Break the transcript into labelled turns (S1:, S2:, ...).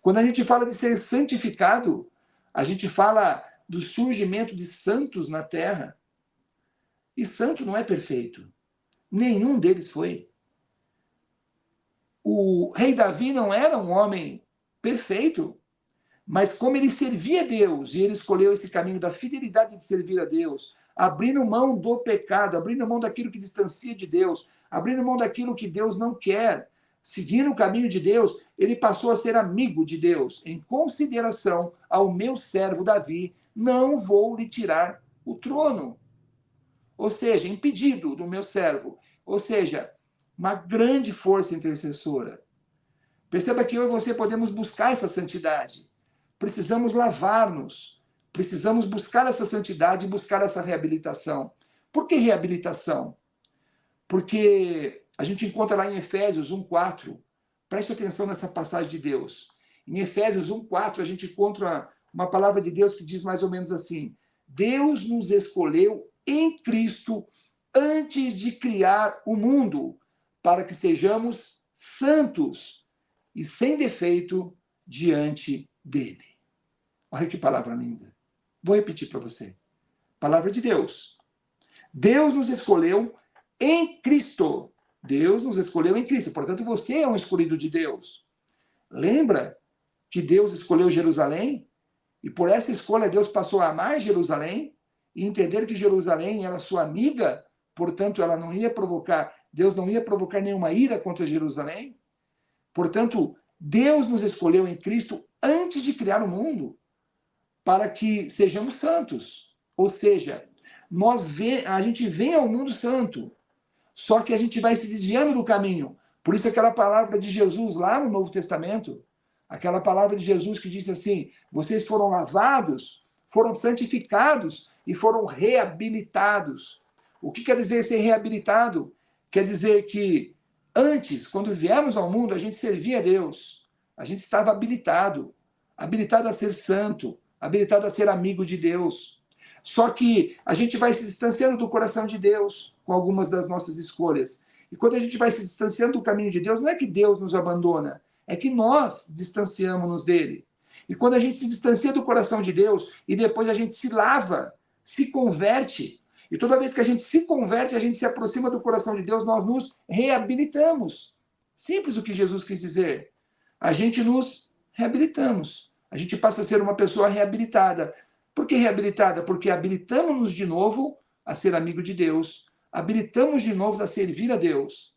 S1: Quando a gente fala de ser santificado, a gente fala do surgimento de santos na terra. E santo não é perfeito. Nenhum deles foi. O rei Davi não era um homem perfeito, mas como ele servia a Deus, e ele escolheu esse caminho da fidelidade de servir a Deus, abrindo mão do pecado, abrindo mão daquilo que distancia de Deus, abrindo mão daquilo que Deus não quer, seguindo o caminho de Deus, ele passou a ser amigo de Deus. Em consideração ao meu servo Davi, não vou lhe tirar o trono. Ou seja, impedido do meu servo. Ou seja, uma grande força intercessora. Perceba que eu e você podemos buscar essa santidade. Precisamos lavar-nos. Precisamos buscar essa santidade e buscar essa reabilitação. Por que reabilitação? Porque a gente encontra lá em Efésios 1:4. Preste atenção nessa passagem de Deus. Em Efésios 1:4, a gente encontra uma palavra de Deus que diz mais ou menos assim: Deus nos escolheu em Cristo antes de criar o mundo, para que sejamos santos e sem defeito diante dele. Olha que palavra linda. Vou repetir para você. Palavra de Deus. Deus nos escolheu em Cristo. Deus nos escolheu em Cristo. Portanto, você é um escolhido de Deus. Lembra que Deus escolheu Jerusalém? E por essa escolha, Deus passou a amar Jerusalém e entender que Jerusalém era sua amiga, portanto, ela não ia provocar, Deus não ia provocar nenhuma ira contra Jerusalém. Portanto, Deus nos escolheu em Cristo antes de criar o mundo, para que sejamos santos. Ou seja, a gente vem ao mundo santo, só que a gente vai se desviando do caminho. Por isso aquela palavra de Jesus lá no Novo Testamento, aquela palavra de Jesus que diz assim: vocês foram lavados, foram santificados e foram reabilitados. O que quer dizer ser reabilitado? Quer dizer que antes, quando viemos ao mundo, a gente servia a Deus. A gente estava habilitado a ser santo, habilitado a ser amigo de Deus. Só que a gente vai se distanciando do coração de Deus com algumas das nossas escolhas. E quando a gente vai se distanciando do caminho de Deus, não é que Deus nos abandona, é que nós distanciamos-nos dele. E quando a gente se distancia do coração de Deus e depois a gente se lava, se converte, e toda vez que a gente se converte, a gente se aproxima do coração de Deus, nós nos reabilitamos. Simples o que Jesus quis dizer. A gente nos reabilitamos. A gente passa a ser uma pessoa reabilitada. Por que reabilitada? Porque habilitamos-nos de novo a ser amigo de Deus. Habilitamos de novo a servir a Deus.